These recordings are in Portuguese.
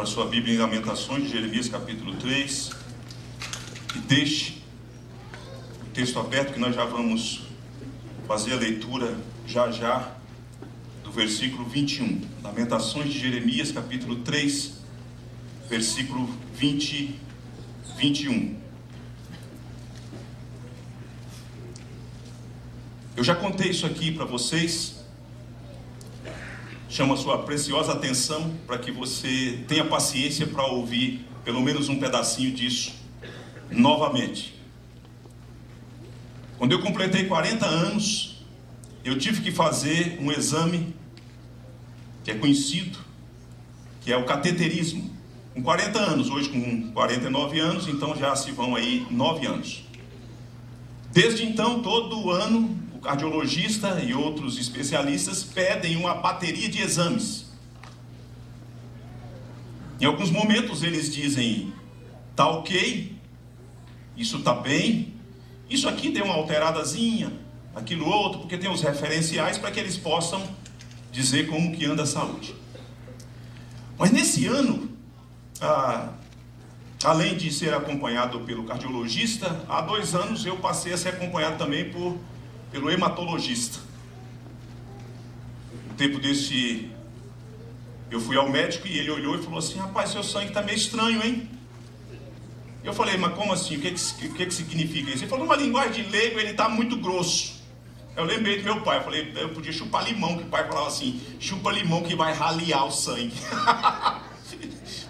Abra sua Bíblia em Lamentações de Jeremias capítulo 3 e deixe o texto aberto, que nós já vamos fazer a leitura já do versículo 21. Lamentações de Jeremias capítulo 3, versículo 20, 21. Eu já contei isso aqui para vocês. Chamo a sua preciosa atenção para que você tenha paciência para ouvir pelo menos um pedacinho disso novamente. Quando eu completei 40 anos, eu tive que fazer um exame que é conhecido, que é o cateterismo. Com 40 anos, hoje com 49 anos, então já se vão aí 9 anos. Desde então, todo ano, o cardiologista e outros especialistas pedem uma bateria de exames. Em alguns momentos eles dizem, tá ok, isso tá bem, isso aqui deu uma alteradazinha, aquilo outro, porque tem os referenciais para que eles possam dizer como que anda a saúde. Mas nesse ano, além de ser acompanhado pelo cardiologista, há 2 anos eu passei a ser acompanhado também pelo hematologista. Um tempo desse, eu fui ao médico e ele olhou e falou assim, rapaz, seu sangue está meio estranho, hein? Eu falei, mas como assim? O que significa isso? Ele falou, numa linguagem de leigo, ele está muito grosso. Eu lembrei do meu pai, eu falei, eu podia chupar limão, que o pai falava assim, chupa limão que vai raliar o sangue.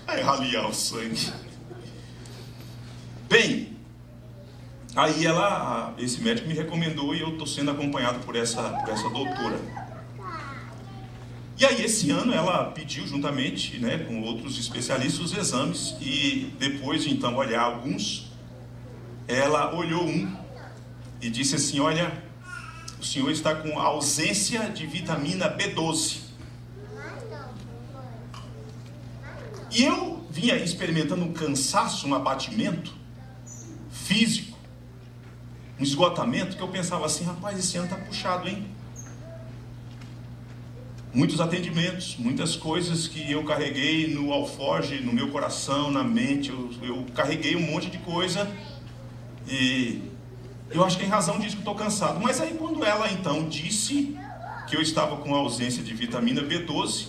Vai raliar o sangue. Bem, aí esse médico me recomendou e eu estou sendo acompanhado por essa doutora. E aí esse ano ela pediu juntamente, com outros especialistas os exames e depois de então olhar alguns, ela olhou um e disse assim, olha, o senhor está com ausência de vitamina B12. E eu vinha experimentando um cansaço, um abatimento físico, um esgotamento, que eu pensava assim, rapaz, esse ano está puxado, hein? Muitos atendimentos, muitas coisas que eu carreguei no alforje, no meu coração, na mente, eu carreguei um monte de coisa e eu acho que em razão disso que estou cansado. Mas aí quando ela então disse que eu estava com ausência de vitamina B12,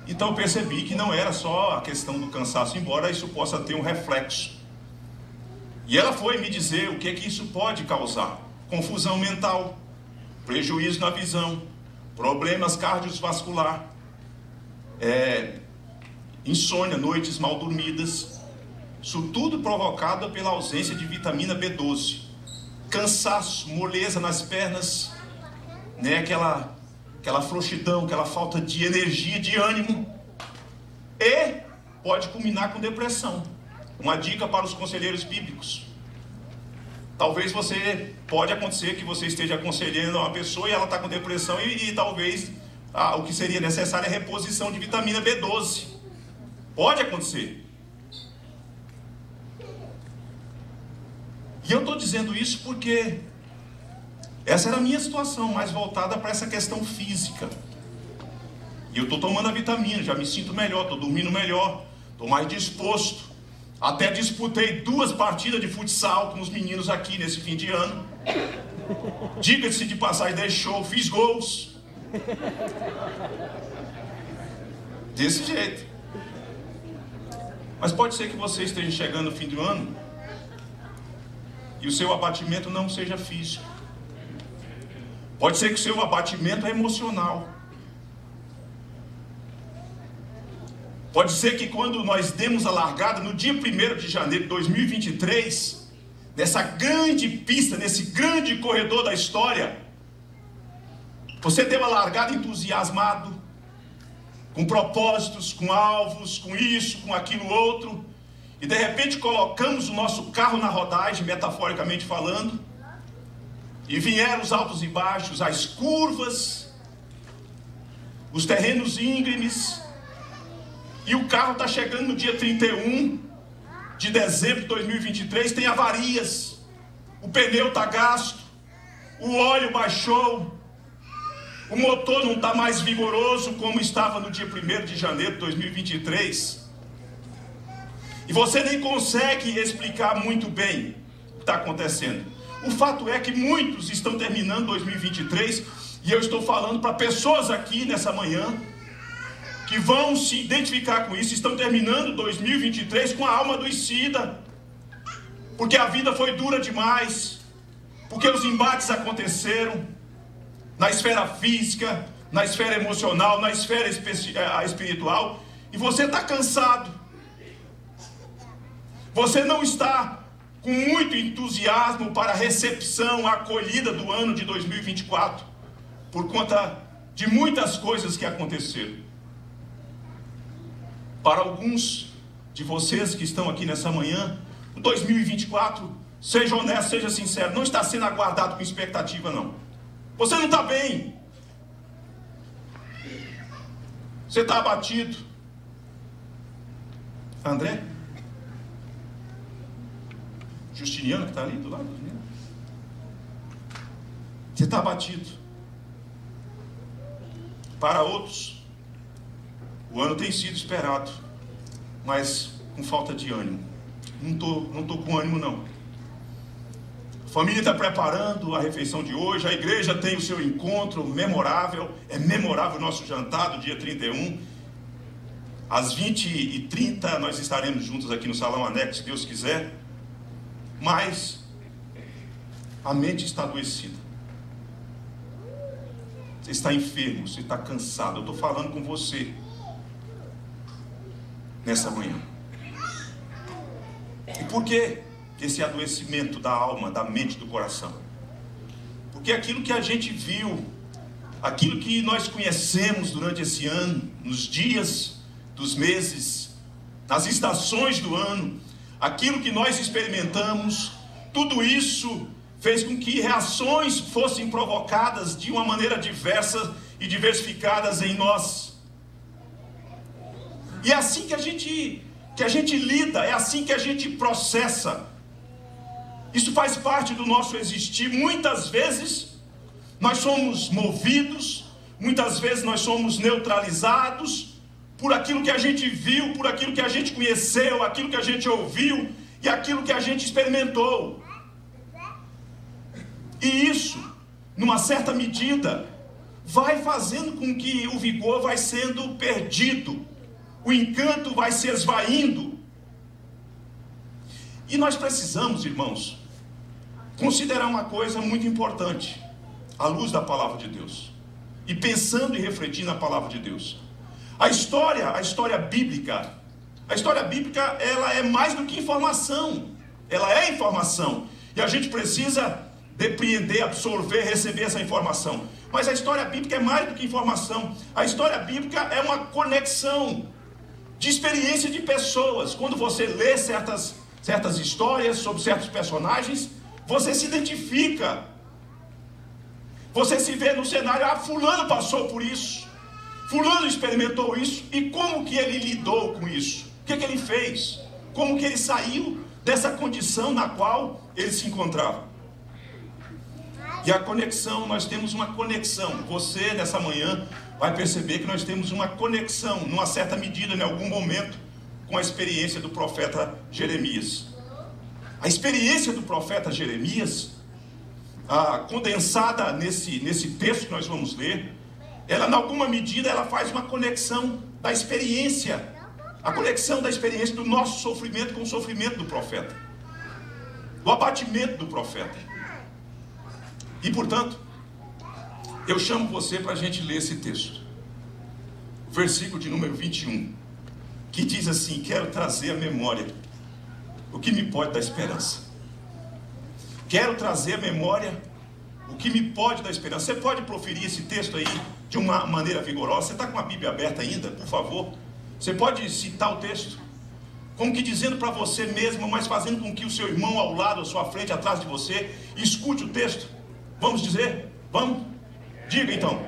então eu percebi que não era só a questão do cansaço, embora isso possa ter um reflexo. E ela foi me dizer o que isso pode causar. Confusão mental, prejuízo na visão, problemas cardiovasculares, insônia, noites mal dormidas. Isso tudo provocado pela ausência de vitamina B12. Cansaço, moleza nas pernas, aquela frouxidão, aquela falta de energia, de ânimo. E pode culminar com depressão. Uma dica para os conselheiros bíblicos. Talvez pode acontecer que você esteja aconselhando uma pessoa e ela está com depressão e talvez o que seria necessário é reposição de vitamina B12. Pode acontecer. E eu estou dizendo isso porque essa era a minha situação, mais voltada para essa questão física. E eu estou tomando a vitamina, já me sinto melhor, estou dormindo melhor, estou mais disposto. Até disputei 2 partidas de futsal com os meninos aqui nesse fim de ano. Diga-se de passagem, dei show, fiz gols. Desse jeito. Mas pode ser que você esteja chegando no fim do ano e o seu abatimento não seja físico. Pode ser que o seu abatimento é emocional. Pode ser que quando nós demos a largada, no dia 1º de janeiro de 2023, nessa grande pista, nesse grande corredor da história, você deu a largada entusiasmado, com propósitos, com alvos, com isso, com aquilo outro, e de repente colocamos o nosso carro na rodagem, metaforicamente falando, e vieram os altos e baixos, as curvas, os terrenos íngremes, e o carro está chegando no dia 31 de dezembro de 2023, tem avarias, o pneu está gasto, o óleo baixou, o motor não está mais vigoroso como estava no dia 1º de janeiro de 2023. E você nem consegue explicar muito bem o que está acontecendo. O fato é que muitos estão terminando 2023, e eu estou falando para pessoas aqui nessa manhã, que vão se identificar com isso, estão terminando 2023 com a alma adoecida, porque a vida foi dura demais, porque os embates aconteceram na esfera física, na esfera emocional, na esfera espiritual, e você está cansado, você não está com muito entusiasmo para a recepção, a acolhida do ano de 2024, por conta de muitas coisas que aconteceram. Para alguns de vocês que estão aqui nessa manhã, o 2024, seja honesto, seja sincero, não está sendo aguardado com expectativa, não. Você não está bem. Você está abatido. André? Justiniano, que está ali do lado. Você está abatido. Para outros, o ano tem sido esperado, mas com falta de ânimo. Não estou com ânimo, não. A família está preparando a refeição de hoje, a igreja tem o seu encontro memorável. É memorável o nosso jantar do dia 31. Às 20h30 nós estaremos juntos aqui no Salão Anexo, se Deus quiser. Mas a mente está adoecida. Você está enfermo, você está cansado. Eu estou falando com você nessa manhã. E por que esse adoecimento da alma, da mente, do coração? Porque aquilo que a gente viu, aquilo que nós conhecemos durante esse ano, nos dias dos meses, nas estações do ano, aquilo que nós experimentamos, tudo isso fez com que reações fossem provocadas de uma maneira diversa e diversificadas em nós. E é assim que a gente lida, é assim que a gente processa. Isso faz parte do nosso existir. Muitas vezes nós somos movidos, muitas vezes nós somos neutralizados por aquilo que a gente viu, por aquilo que a gente conheceu, aquilo que a gente ouviu e aquilo que a gente experimentou. E isso, numa certa medida, vai fazendo com que o vigor vai sendo perdido, o encanto vai se esvaindo. E nós precisamos, irmãos, considerar uma coisa muito importante, à luz da palavra de Deus, e pensando e refletindo na palavra de Deus. A história bíblica, ela é mais do que informação, ela é informação, e a gente precisa depreender, absorver, receber essa informação. Mas a história bíblica é mais do que informação. A história bíblica é uma conexão de experiência de pessoas. Quando você lê certas histórias sobre certos personagens, você se identifica, você se vê no cenário. Fulano passou por isso, fulano experimentou isso, e como que ele lidou com isso? O que ele fez? Como que ele saiu dessa condição na qual ele se encontrava? E a conexão, nós temos uma conexão. Você nessa manhã vai perceber que nós temos uma conexão, numa certa medida, em algum momento, com a experiência do profeta Jeremias. A experiência do profeta Jeremias, condensada nesse texto que nós vamos ler, ela, em alguma medida, ela faz uma conexão da experiência, a conexão da experiência do nosso sofrimento com o sofrimento do profeta, do abatimento do profeta. E, portanto, eu chamo você para a gente ler esse texto. O versículo de número 21, que diz assim: quero trazer à memória o que me pode dar esperança. Quero trazer à memória o que me pode dar esperança. Você pode proferir esse texto aí de uma maneira vigorosa? Você está com a Bíblia aberta ainda? Por favor. Você pode citar o texto, como que dizendo para você mesmo, mas fazendo com que o seu irmão ao lado, à sua frente, atrás de você, escute o texto. Vamos dizer? Vamos? Diga então.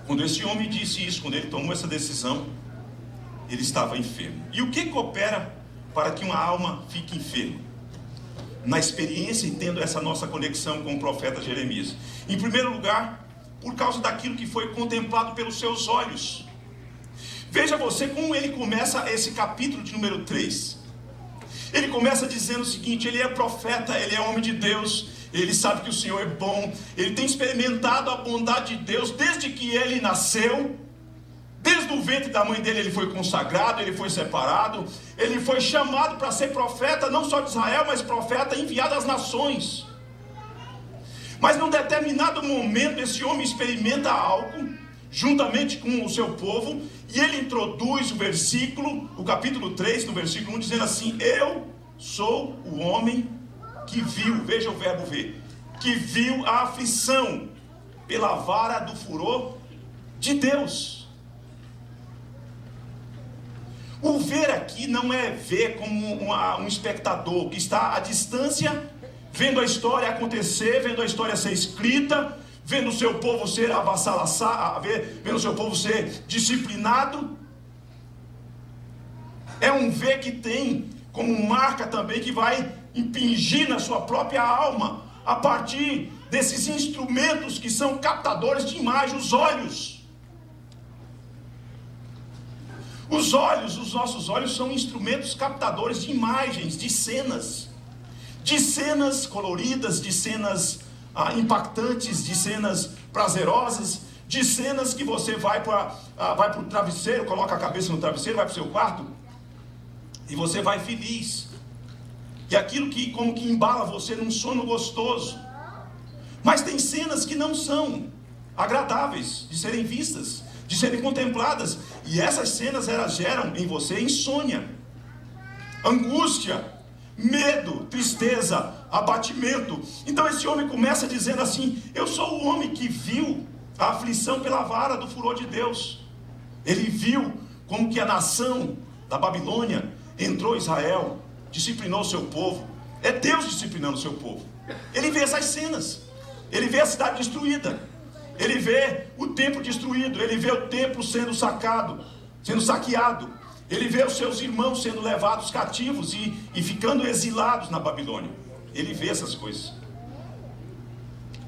Quando esse homem disse isso, quando ele tomou essa decisão, ele estava enfermo. E o que coopera para que uma alma fique enferma? Na experiência e tendo essa nossa conexão com o profeta Jeremias. Em primeiro lugar, por causa daquilo que foi contemplado pelos seus olhos. Veja você como ele começa esse capítulo de número 3. Ele começa dizendo o seguinte: ele é profeta, ele é homem de Deus, ele sabe que o Senhor é bom, ele tem experimentado a bondade de Deus desde que ele nasceu. Desde o ventre da mãe dele ele foi consagrado, ele foi separado, ele foi chamado para ser profeta, não só de Israel, mas profeta enviado às nações. Mas num determinado momento esse homem experimenta algo, juntamente com o seu povo, e ele introduz o capítulo 3, no versículo 1, dizendo assim: eu sou o homem que viu, veja o verbo ver, que viu a aflição pela vara do furor de Deus. O ver aqui não é ver como um espectador que está à distância, vendo a história acontecer, vendo a história ser escrita, vendo o seu povo ser avassalado, vendo o seu povo ser disciplinado. É um ver que tem como marca também que vai impingir na sua própria alma, a partir desses instrumentos que são captadores de imagem, os olhos. Os olhos, os nossos olhos são instrumentos captadores de imagens, de cenas coloridas, de cenas impactantes, de cenas prazerosas, de cenas que você vai para o travesseiro, coloca a cabeça no travesseiro, vai para o seu quarto e você vai feliz. E aquilo que como que embala você num sono gostoso. Mas tem cenas que não são agradáveis de serem vistas, de serem contempladas, e essas cenas elas geram em você insônia, angústia, medo, tristeza, abatimento. Então esse homem começa dizendo assim: eu sou o homem que viu a aflição pela vara do furor de Deus. Ele viu como que a nação da Babilônia entrou em Israel, disciplinou o seu povo. É Deus disciplinando o seu povo. Ele vê essas cenas, ele vê a cidade destruída, ele vê o templo destruído, ele vê o templo sendo saqueado, ele vê os seus irmãos sendo levados cativos e ficando exilados na Babilônia. Ele vê essas coisas.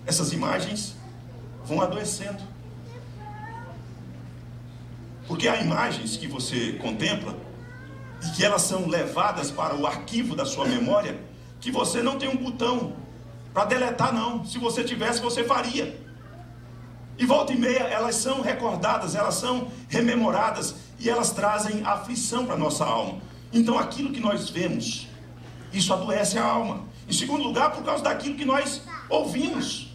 Essas imagens vão adoecendo, porque há imagens que você contempla e que elas são levadas para o arquivo da sua memória, que você não tem um botão para deletar não. Se você tivesse, você faria. E volta e meia elas são recordadas, elas são rememoradas, e elas trazem aflição para a nossa alma. Então aquilo que nós vemos, isso adoece a alma. Em segundo lugar, por causa daquilo que nós ouvimos,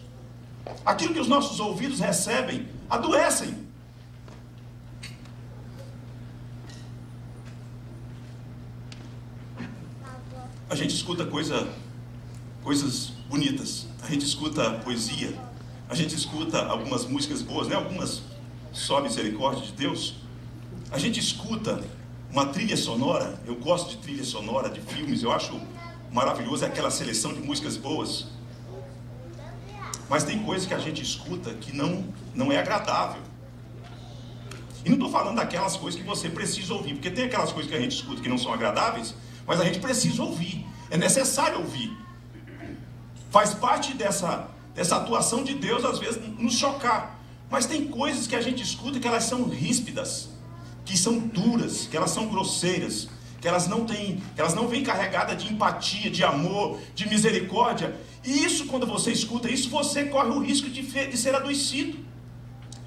aquilo que os nossos ouvidos recebem, adoecem. A gente escuta coisas bonitas, a gente escuta poesia, a gente escuta algumas músicas boas, né? Algumas só misericórdia de Deus. A gente escuta uma trilha sonora. Eu gosto de trilha sonora de filmes, eu acho maravilhoso aquela seleção de músicas boas. Mas tem coisas que a gente escuta que não é agradável. E não estou falando daquelas coisas que você precisa ouvir, porque tem aquelas coisas que a gente escuta que não são agradáveis, mas a gente precisa ouvir, é necessário ouvir. Faz parte dessa atuação de Deus, às vezes, nos chocar. Mas tem coisas que a gente escuta que elas são ríspidas, que são duras, que elas são grosseiras, que elas não vêm carregadas de empatia, de amor, de misericórdia. E isso, quando você escuta isso, você corre o risco de ser adoecido.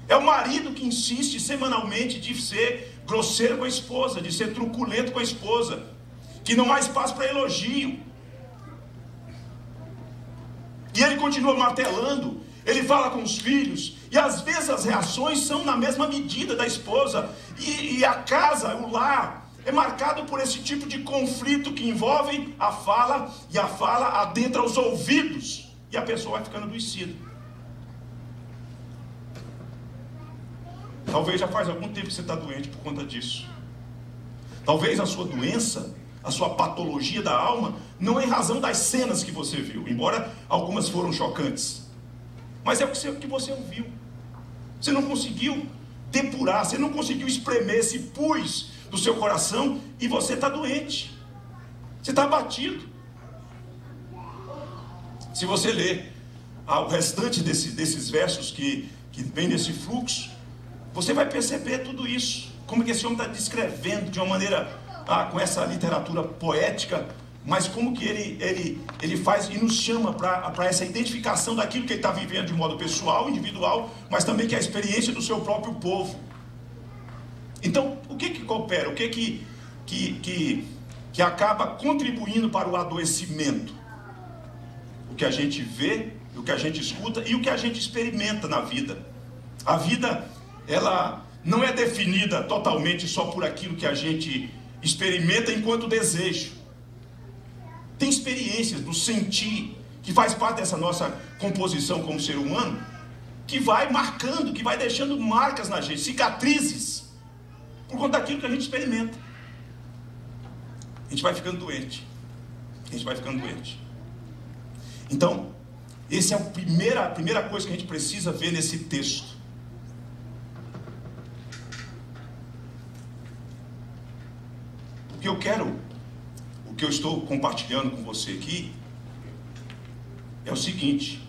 É o marido que insiste semanalmente de ser grosseiro com a esposa, de ser truculento com a esposa, que não há espaço para elogio. E ele continua martelando, ele fala com os filhos, e às vezes as reações são na mesma medida da esposa, e a casa, o lar, é marcado por esse tipo de conflito que envolve a fala, e a fala adentra os ouvidos, e a pessoa vai ficando adoecida. Talvez já faz algum tempo que você está doente por conta disso. Talvez a sua doença, a sua patologia da alma, não é em razão das cenas que você viu, embora algumas foram chocantes, mas é o que você ouviu. Você não conseguiu depurar, você não conseguiu espremer esse pus do seu coração, e você está doente, você está abatido. Se você ler o restante desses versos que que vem nesse fluxo, você vai perceber tudo isso. Como que esse homem está descrevendo de uma maneira, com essa literatura poética, mas como que ele faz e nos chama para essa identificação daquilo que ele está vivendo de modo pessoal, individual, mas também que é a experiência do seu próprio povo. Então, o que coopera? O que acaba contribuindo para o adoecimento? O que a gente vê, o que a gente escuta e o que a gente experimenta na vida. A vida, ela não é definida totalmente só por aquilo que a gente experimenta enquanto desejo. Tem experiências do sentir, que faz parte dessa nossa composição como ser humano, que vai marcando, que vai deixando marcas na gente, cicatrizes, por conta daquilo que a gente experimenta. A gente vai ficando doente. Então, essa é a primeira coisa que a gente precisa ver nesse texto. O que eu estou compartilhando com você aqui, é o seguinte: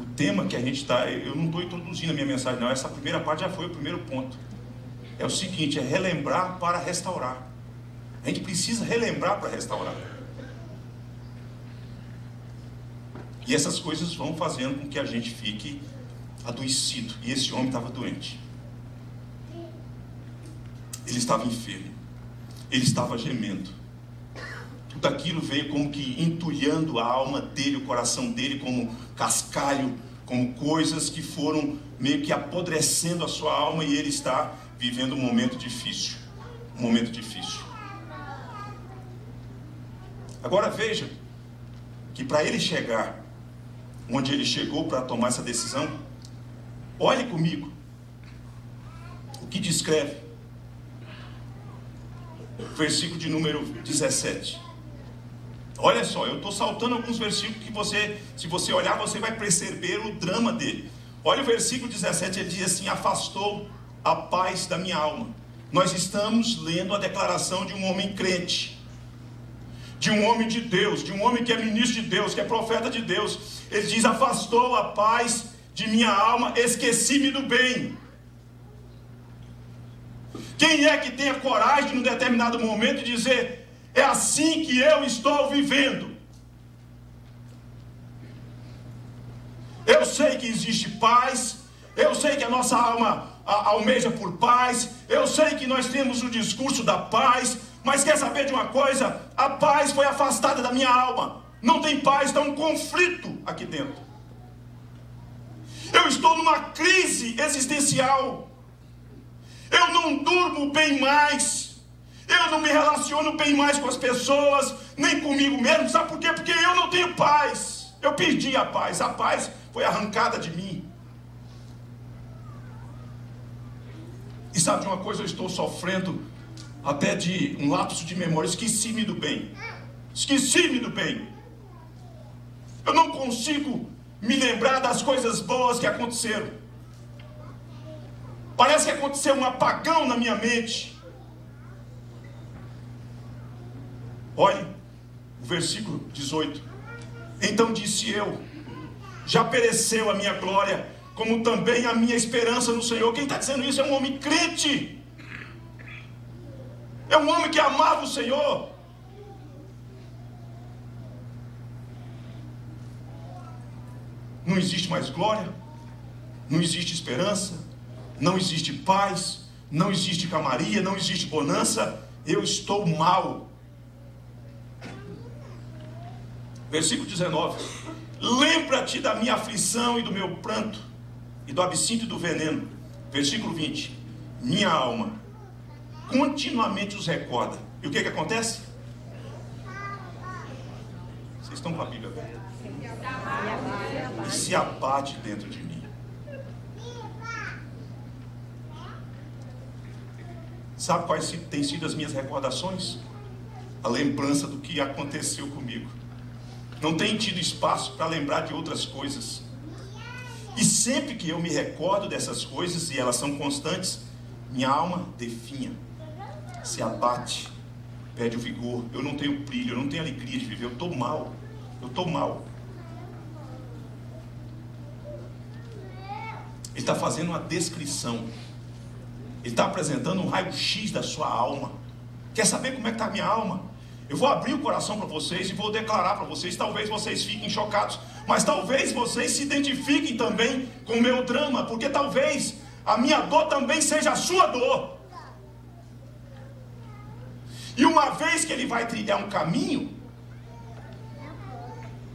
o tema que a gente está, eu não estou introduzindo a minha mensagem não, essa primeira parte já foi o primeiro ponto. É o seguinte, é relembrar para restaurar. A gente precisa relembrar para restaurar. E essas coisas vão fazendo com que a gente fique adoecido. E esse homem estava doente. Ele estava enfermo. Ele estava gemendo. Tudo aquilo veio como que entulhando a alma dele, o coração dele, como cascalho, como coisas que foram meio que apodrecendo a sua alma, e ele está vivendo um momento difícil. Agora veja que para ele chegar onde ele chegou para tomar essa decisão, olhe comigo o que descreve o versículo de número 17. Olha só, eu estou saltando alguns versículos que você, se você olhar, você vai perceber o drama dele. Olha o versículo 17, ele diz assim: afastou a paz da minha alma. Nós estamos lendo a declaração de um homem crente, de um homem de Deus, de um homem que é ministro de Deus, que é profeta de Deus. Ele diz: afastou a paz de minha alma, esqueci-me do bem. Quem é que tem a coragem de, num determinado momento, dizer: é assim que eu estou vivendo? Eu sei que existe paz, eu sei que a nossa alma almeja por paz, eu sei que nós temos o discurso da paz, mas quer saber de uma coisa? A paz foi afastada da minha alma. Não tem paz, está um conflito aqui dentro. Eu estou numa crise existencial. Eu não durmo bem mais. Eu não me relaciono bem mais com as pessoas, nem comigo mesmo. Sabe por quê? Porque eu não tenho paz. Eu perdi a paz. A paz foi arrancada de mim. E sabe de uma coisa? Eu estou sofrendo até de um lapso de memória. Esqueci-me do bem. Eu não consigo me lembrar das coisas boas que aconteceram. Parece que aconteceu um apagão na minha mente. Olhe o versículo 18. Então disse eu: já pereceu a minha glória, como também a minha esperança no Senhor. Quem está dizendo isso é um homem crente. É um homem que amava o Senhor. Não existe mais glória, não existe esperança, não existe paz, não existe calmaria, não existe bonança. Eu estou mal. Versículo 19. Lembra-te da minha aflição e do meu pranto, e do absinto e do veneno. Versículo 20. Minha alma continuamente os recorda. E o que acontece? Vocês estão com a Bíblia aberta? E se abate dentro de mim. Sabe quais têm sido as minhas recordações? A lembrança do que aconteceu comigo. Não tenho tido espaço para lembrar de outras coisas. E sempre que eu me recordo dessas coisas, e elas são constantes, minha alma definha, se abate, perde o vigor. Eu não tenho brilho, eu não tenho alegria de viver. Eu estou mal. Ele está fazendo uma descrição. Ele está apresentando um raio-x da sua alma. Quer saber como é que está a minha alma? Eu vou abrir o coração para vocês e vou declarar para vocês. Talvez vocês fiquem chocados, mas talvez vocês se identifiquem também com o meu drama, porque talvez a minha dor também seja a sua dor. E uma vez que ele vai trilhar um caminho,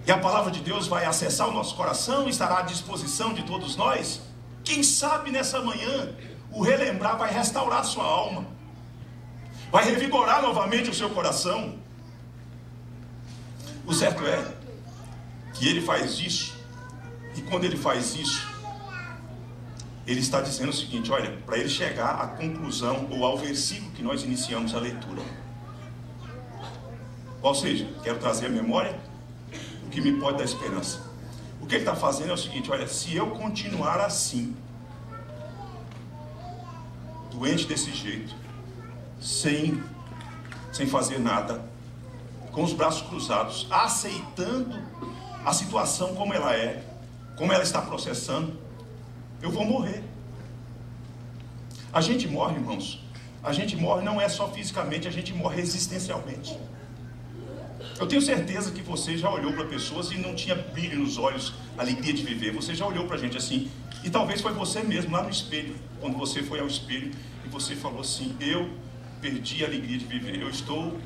e a palavra de Deus vai acessar o nosso coração, estará à disposição de todos nós, quem sabe nessa manhã, o relembrar vai restaurar a sua alma, vai revigorar novamente o seu coração. O certo é que ele faz isso, e quando ele faz isso, ele está dizendo o seguinte, olha, para ele chegar à conclusão, ou ao versículo que nós iniciamos a leitura. Ou seja, quero trazer à memória o que me pode dar esperança. O que ele está fazendo é o seguinte, olha, se eu continuar assim, doente desse jeito, sem fazer nada, com os braços cruzados, aceitando a situação como ela é, como ela está processando, eu vou morrer. A gente morre, irmãos, a gente morre não é só fisicamente, a gente morre existencialmente. Eu tenho certeza que você já olhou para pessoas e não tinha brilho nos olhos, alegria de viver. Você já olhou para a gente assim, e talvez foi você mesmo lá no espelho, quando você foi ao espelho e você falou assim, eu perdi a alegria de viver, eu estou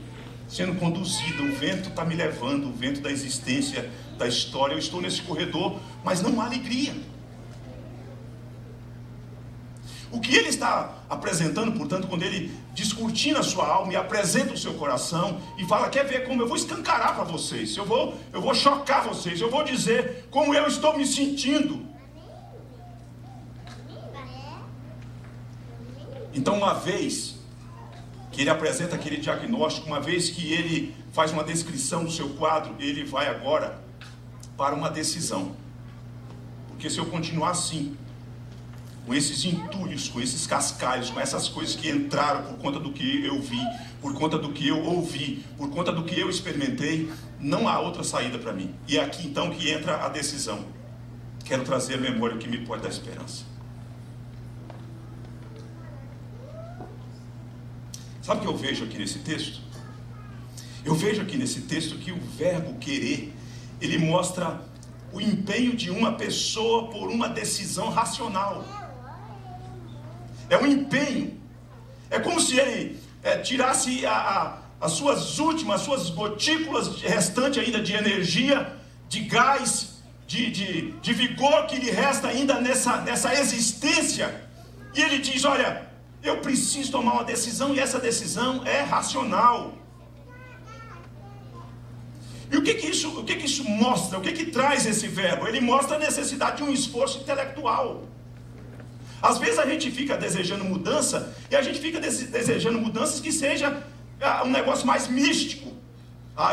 sendo conduzido, o vento está me levando, o vento da existência, da história, eu estou nesse corredor, mas não há alegria. O que ele está apresentando, portanto, quando ele descortina a sua alma e apresenta o seu coração e fala, quer ver como eu vou escancarar para vocês, eu vou chocar vocês, eu vou dizer como eu estou me sentindo. Então, uma vez que ele apresenta aquele diagnóstico, uma vez que ele faz uma descrição do seu quadro, ele vai agora para uma decisão. Porque se eu continuar assim, com esses entulhos, com esses cascalhos, com essas coisas que entraram por conta do que eu vi, por conta do que eu ouvi, por conta do que eu experimentei, não há outra saída para mim. E é aqui então que entra a decisão. Quero trazer a memória que me pode dar esperança. Sabe o que eu vejo aqui nesse texto? Eu vejo aqui nesse texto que o verbo querer, ele mostra o empenho de uma pessoa por uma decisão racional. É um empenho. É como se ele tirasse as suas gotículas restantes ainda de energia, de gás, de vigor que lhe resta ainda nessa existência. E ele diz, olha, eu preciso tomar uma decisão, e essa decisão é racional. E o que isso mostra? O que traz esse verbo? Ele mostra a necessidade de um esforço intelectual. Às vezes a gente fica desejando mudança, e a gente fica desejando mudanças que seja um negócio mais místico.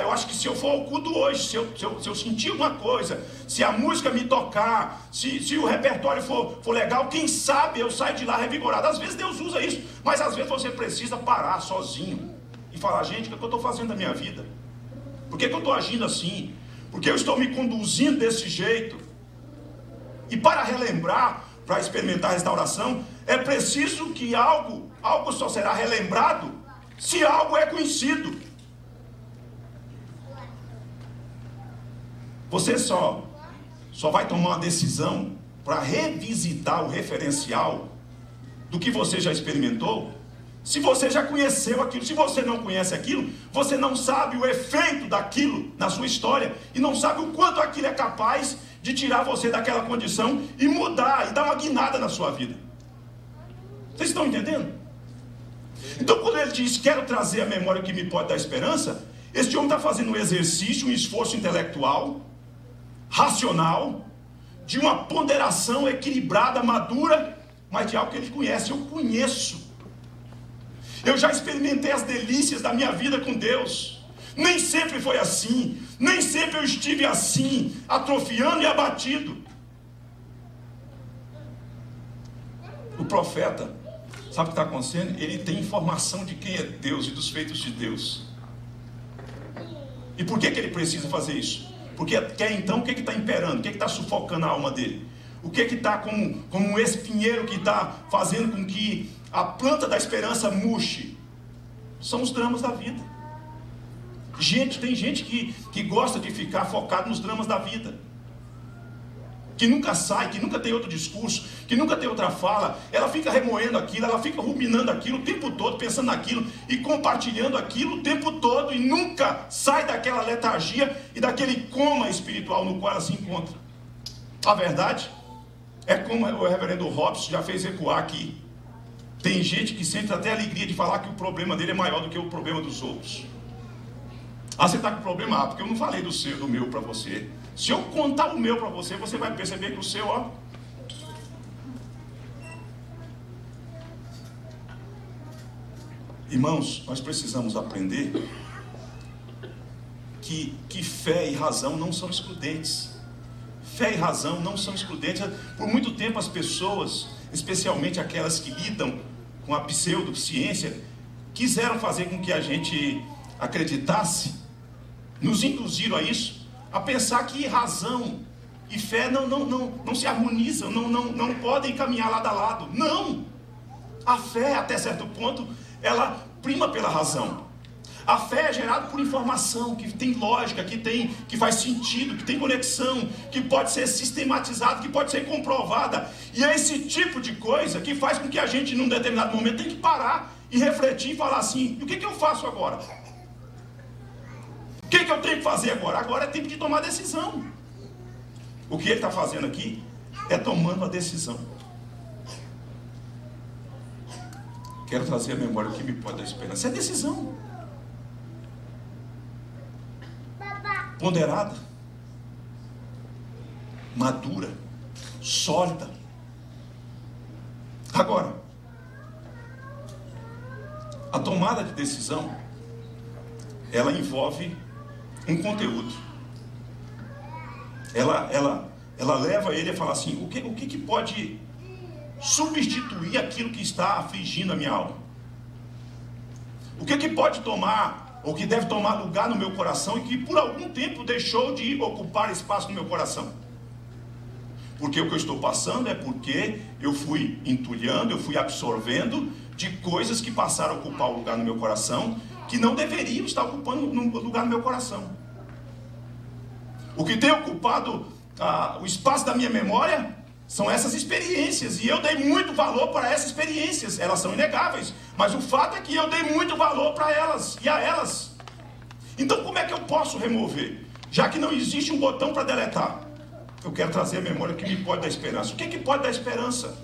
Eu acho que se eu for ao culto hoje, se eu sentir alguma coisa, se a música me tocar, se o repertório for legal, quem sabe eu saio de lá revigorado. Às vezes Deus usa isso, mas às vezes você precisa parar sozinho e falar, gente, o que eu estou fazendo da minha vida? Por que eu estou agindo assim? Por que eu estou me conduzindo desse jeito? E para relembrar, para experimentar a restauração, é preciso que algo só será relembrado se algo é conhecido. Você só vai tomar uma decisão para revisitar o referencial do que você já experimentou, se você já conheceu aquilo. Se você não conhece aquilo, você não sabe o efeito daquilo na sua história, e não sabe o quanto aquilo é capaz de tirar você daquela condição e mudar, e dar uma guinada na sua vida. Vocês estão entendendo? Então, quando ele diz, quero trazer a memória que me pode dar esperança, este homem está fazendo um exercício, um esforço intelectual, racional, de uma ponderação equilibrada, madura, mas de algo que ele conhece. Eu conheço. Eu já experimentei as delícias da minha vida com Deus. Nem sempre foi assim. Nem sempre eu estive assim, atrofiando e abatido. O profeta, sabe o que está acontecendo? Ele tem informação de quem é Deus e dos feitos de Deus. E por que ele precisa fazer isso? Porque então o que está imperando? O que está sufocando a alma dele? O que está como um espinheiro que está fazendo com que a planta da esperança murche? São os dramas da vida. Tem gente que gosta de ficar focado nos dramas da vida, que nunca sai, que nunca tem outro discurso, que nunca tem outra fala. Ela fica remoendo aquilo, ela fica ruminando aquilo o tempo todo, pensando naquilo e compartilhando aquilo o tempo todo, e nunca sai daquela letargia e daquele coma espiritual no qual ela se encontra. A verdade é como o reverendo Robson já fez ecoar aqui. Tem gente que sente até alegria de falar que o problema dele é maior do que o problema dos outros. Você está com problema? Porque eu não falei do meu para você. Se eu contar o meu para você, você vai perceber que o seu, Irmãos, nós precisamos aprender que fé e razão não são excludentes. Fé e razão não são excludentes. Por muito tempo as pessoas, especialmente aquelas que lidam com a pseudociência, quiseram fazer com que a gente acreditasse, nos induziram a isso, a pensar que razão e fé não se harmonizam, não podem caminhar lado a lado. Não! A fé, até certo ponto, ela prima pela razão. A fé é gerada por informação, que tem lógica, que faz sentido, que tem conexão, que pode ser sistematizada, que pode ser comprovada. E é esse tipo de coisa que faz com que a gente, num determinado momento, tenha que parar e refletir e falar assim: e o que eu faço agora? O que eu tenho que fazer agora? Agora é tempo de tomar decisão. O que ele está fazendo aqui é tomando a decisão. Quero trazer a memória o que me pode dar esperança. É decisão. Ponderada, madura, sólida. Agora, a tomada de decisão, ela envolve um conteúdo. Ela leva ele a falar assim: o que pode substituir aquilo que está afligindo a minha alma? O que pode tomar, ou que deve tomar lugar no meu coração, e que por algum tempo deixou de ocupar espaço no meu coração? Porque o que eu estou passando é porque eu fui entulhando, eu fui absorvendo de coisas que passaram a ocupar o lugar no meu coração, que não deveriam estar ocupando um lugar no meu coração. O que tem ocupado o espaço da minha memória são essas experiências, e eu dei muito valor para essas experiências. Elas são inegáveis, mas o fato é que eu dei muito valor para elas e a elas. Então como é que eu posso remover? Já que não existe um botão para deletar, eu quero trazer a memória que me pode dar esperança. O que pode dar esperança?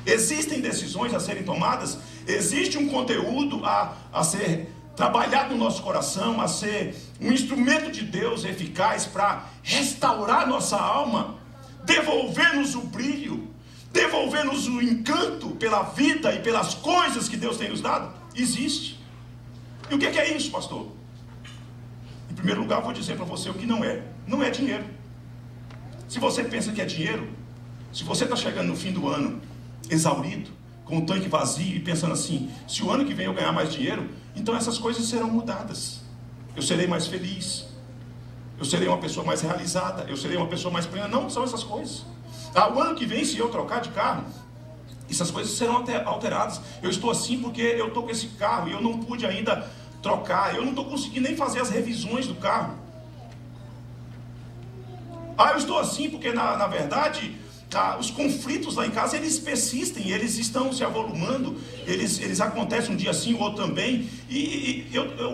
Existem decisões a serem tomadas, existe um conteúdo a ser trabalhado no nosso coração, a ser um instrumento de Deus eficaz para restaurar nossa alma, devolver-nos o brilho, devolver-nos o encanto pela vida e pelas coisas que Deus tem nos dado. Existe. E o que é isso, pastor? Em primeiro lugar, vou dizer para você o que não é. Não é dinheiro. Se você pensa que é dinheiro, se você está chegando no fim do ano exaurido, com o tanque vazio e pensando assim: se o ano que vem eu ganhar mais dinheiro, então essas coisas serão mudadas. Eu serei mais feliz, eu serei uma pessoa mais realizada, eu serei uma pessoa mais plena. Não são essas coisas. O ano que vem, se eu trocar de carro, essas coisas serão alteradas. Eu estou assim porque eu estou com esse carro e eu não pude ainda trocar, eu não estou conseguindo nem fazer as revisões do carro. Eu estou assim porque na verdade os conflitos lá em casa, eles persistem, eles estão se avolumando, eles acontecem um dia assim, o outro também,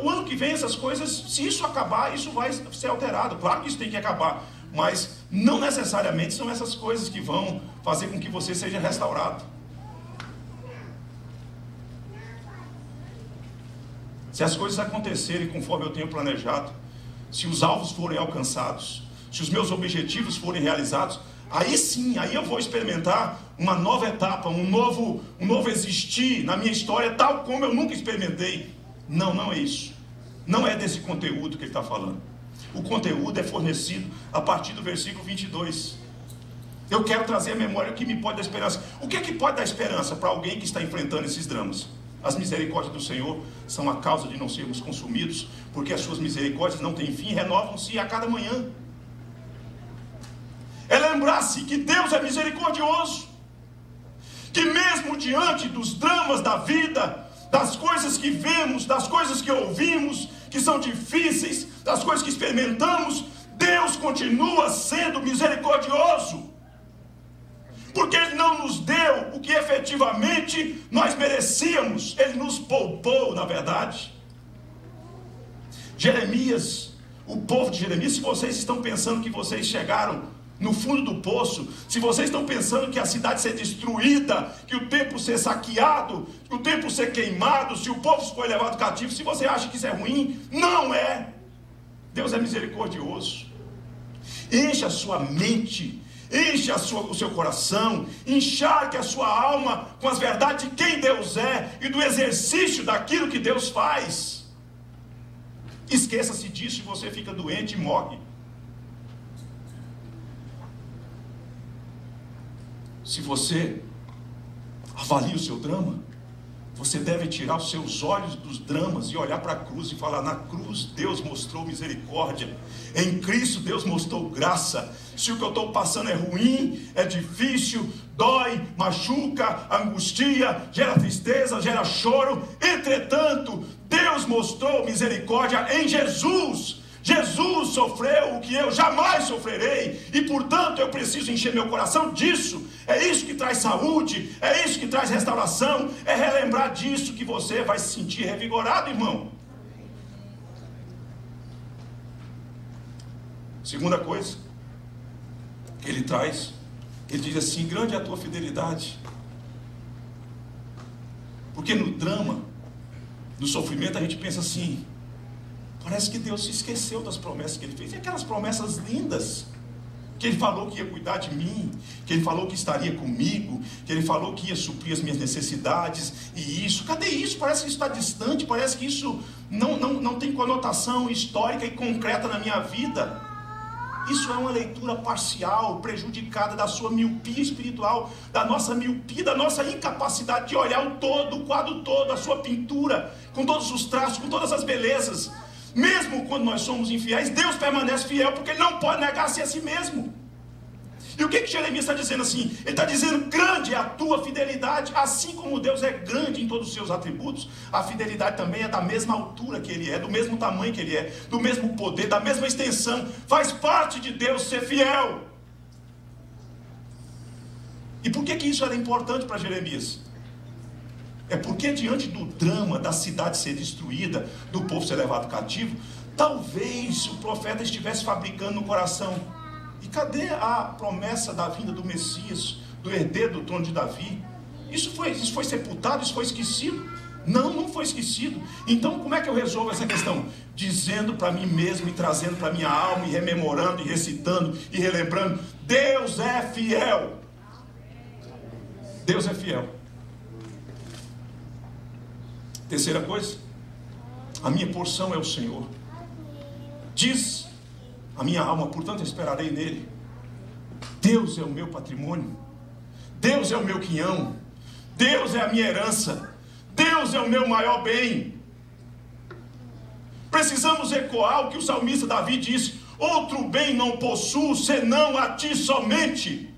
o ano que vem essas coisas, se isso acabar, isso vai ser alterado. Claro que isso tem que acabar, mas não necessariamente são essas coisas que vão fazer com que você seja restaurado. Se as coisas acontecerem conforme eu tenho planejado, se os alvos forem alcançados, se os meus objetivos forem realizados, aí sim, aí eu vou experimentar uma nova etapa, um novo existir na minha história, tal como eu nunca experimentei. Não é isso. Não é desse conteúdo que ele está falando. O conteúdo é fornecido a partir do versículo 22. Eu quero trazer a memória que me pode dar esperança. O que pode dar esperança para alguém que está enfrentando esses dramas? As misericórdias do Senhor são a causa de não sermos consumidos, porque as suas misericórdias não têm fim, renovam-se a cada manhã. Ela é lembrasse que Deus é misericordioso, que mesmo diante dos dramas da vida, das coisas que vemos, das coisas que ouvimos, que são difíceis, das coisas que experimentamos, Deus continua sendo misericordioso, porque Ele não nos deu o que efetivamente nós merecíamos, Ele nos poupou, na verdade. Jeremias, o povo de Jeremias, se vocês estão pensando que vocês chegaram no fundo do poço, se vocês estão pensando que a cidade ser destruída, que o templo ser saqueado, que o templo ser queimado, se o povo foi levado cativo, se você acha que isso é ruim, não é. Deus é misericordioso. Enche a sua mente, enche o seu coração, encharque a sua alma com as verdades de quem Deus é e do exercício daquilo que Deus faz. Esqueça-se disso e você fica doente e morre. Se você avalia o seu drama, você deve tirar os seus olhos dos dramas e olhar para a cruz e falar: na cruz Deus mostrou misericórdia, em Cristo Deus mostrou graça. Se o que eu estou passando é ruim, é difícil, dói, machuca, angustia, gera tristeza, gera choro, entretanto Deus mostrou misericórdia em Jesus. Jesus sofreu o que eu jamais sofrerei, e portanto eu preciso encher meu coração disso. É isso que traz saúde, é isso que traz restauração, é relembrar disso que você vai se sentir revigorado, irmão. Segunda coisa que ele traz, ele diz assim: grande é a tua fidelidade. Porque no drama, no sofrimento, a gente pensa assim: parece que Deus se esqueceu das promessas que Ele fez. E aquelas promessas lindas, que Ele falou que ia cuidar de mim, que Ele falou que estaria comigo, que Ele falou que ia suprir as minhas necessidades, e isso, cadê isso? Parece que isso está distante, parece que isso não tem conotação histórica e concreta na minha vida. Isso é uma leitura parcial, prejudicada da sua miopia espiritual, da nossa miopia, da nossa incapacidade de olhar o todo, o quadro todo, a sua pintura, com todos os traços, com todas as belezas. Mesmo quando nós somos infiéis, Deus permanece fiel, porque Ele não pode negar-se a si mesmo. E o que Jeremias está dizendo assim? Ele está dizendo: grande é a tua fidelidade. Assim como Deus é grande em todos os seus atributos, a fidelidade também é da mesma altura que Ele é, do mesmo tamanho que Ele é, do mesmo poder, da mesma extensão. Faz parte de Deus ser fiel. E por que isso era importante para Jeremias? É porque diante do drama da cidade ser destruída, do povo ser levado cativo, talvez o profeta estivesse fabricando no coração: e cadê a promessa da vinda do Messias, do herdeiro do trono de Davi? Isso foi sepultado, isso foi esquecido? Não foi esquecido. Então como é que eu resolvo essa questão? Dizendo para mim mesmo, e trazendo para minha alma, e rememorando, e recitando, e relembrando: Deus é fiel. Deus é fiel. Terceira coisa, a minha porção é o Senhor. Diz a minha alma: portanto esperarei nele. Deus é o meu patrimônio, Deus é o meu quinhão, Deus é a minha herança, Deus é o meu maior bem. Precisamos ecoar o que o salmista Davi disse: outro bem não possuo senão a ti somente.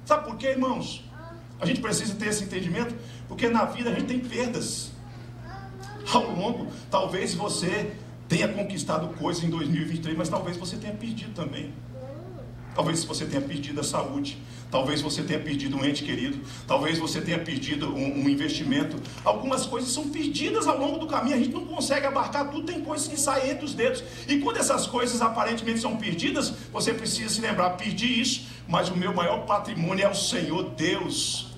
Sabe por quê, irmãos? A gente precisa ter esse entendimento, porque na vida a gente tem perdas. Ao longo, talvez você tenha conquistado coisas em 2023, mas talvez você tenha perdido também. Talvez você tenha perdido a saúde, talvez você tenha perdido um ente querido, talvez você tenha perdido um investimento. Algumas coisas são perdidas ao longo do caminho, a gente não consegue abarcar tudo, tem coisas que saem entre os dedos. E quando essas coisas aparentemente são perdidas, você precisa se lembrar: perdi isso, mas o meu maior patrimônio é o Senhor Deus.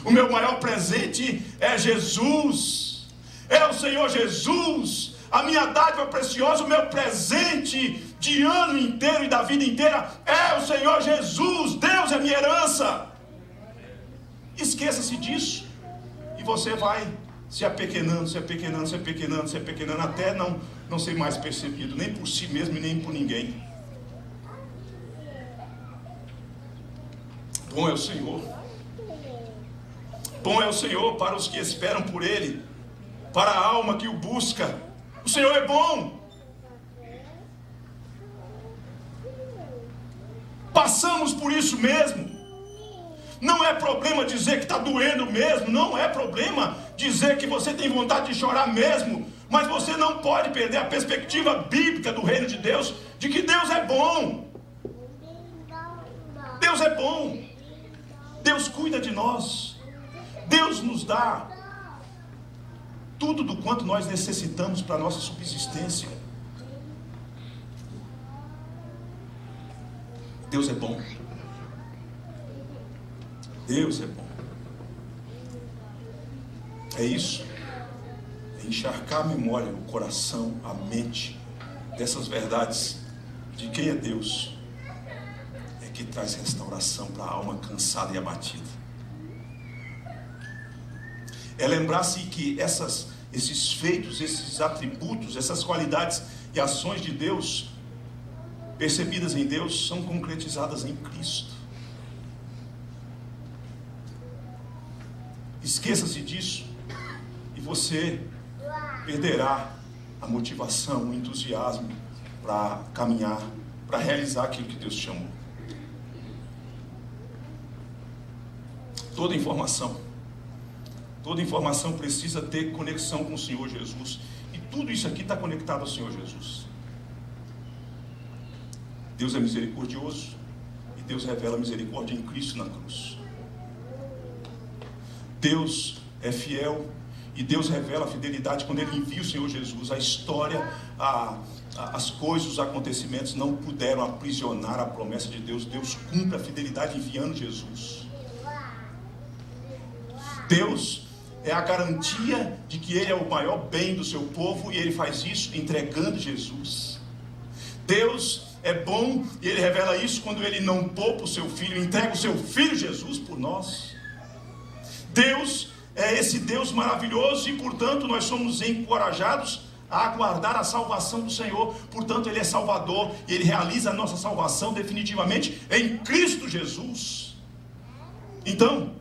O meu maior presente é Jesus, é o Senhor Jesus. A minha dádiva preciosa, o meu presente de ano inteiro e da vida inteira é o Senhor Jesus. Deus é minha herança. Esqueça-se disso e você vai se apequenando, até não ser mais percebido, nem por si mesmo e nem por ninguém. Bom é o Senhor. Bom é o Senhor para os que esperam por Ele, para a alma que o busca. O Senhor é bom. Passamos por isso mesmo. Não é problema dizer que está doendo mesmo. Não é problema dizer que você tem vontade de chorar mesmo. Mas você não pode perder a perspectiva bíblica do reino de Deus, de que Deus é bom. Deus é bom. Deus cuida de nós. Deus nos dá tudo do quanto nós necessitamos para a nossa subsistência. Deus é bom. Deus é bom. É isso. É encharcar a memória, o coração, a mente dessas verdades de quem é Deus. É que traz restauração para a alma cansada e abatida. É lembrar-se que esses feitos, esses atributos, essas qualidades e ações de Deus, percebidas em Deus, são concretizadas em Cristo. Esqueça-se disso e você perderá a motivação, o entusiasmo para caminhar, para realizar aquilo que Deus te chamou. Toda informação precisa ter conexão com o Senhor Jesus. E tudo isso aqui está conectado ao Senhor Jesus. Deus é misericordioso e Deus revela a misericórdia em Cristo na cruz. Deus é fiel e Deus revela a fidelidade quando Ele envia o Senhor Jesus. A história, as coisas, os acontecimentos não puderam aprisionar a promessa de Deus. Deus cumpre a fidelidade enviando Jesus. Deus é a garantia de que Ele é o maior bem do seu povo e Ele faz isso entregando Jesus. Deus é bom e Ele revela isso quando Ele não poupa o seu Filho, entrega o seu Filho Jesus por nós. Deus é esse Deus maravilhoso e, portanto, nós somos encorajados a aguardar a salvação do Senhor. Portanto, Ele é Salvador e Ele realiza a nossa salvação definitivamente em Cristo Jesus. Então,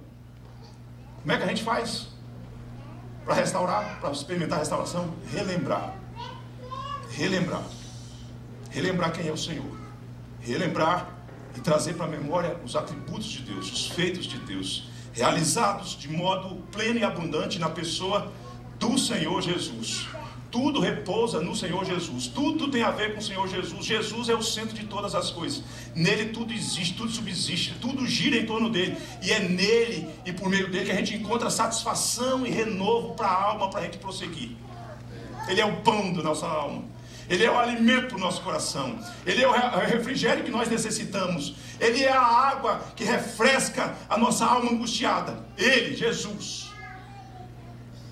como é que a gente faz para restaurar, para experimentar a restauração? Relembrar quem é o Senhor, relembrar e trazer para a memória os atributos de Deus, os feitos de Deus, realizados de modo pleno e abundante na pessoa do Senhor Jesus. Tudo repousa no Senhor Jesus, tudo tem a ver com o Senhor Jesus. Jesus é o centro de todas as coisas, nele tudo existe, tudo subsiste, tudo gira em torno dele, e é nele e por meio dele que a gente encontra satisfação e renovo para a alma, para a gente prosseguir. Ele é o pão da nossa alma, Ele é o alimento para o nosso coração, Ele é o refrigério que nós necessitamos, Ele é a água que refresca a nossa alma angustiada. Ele, Jesus,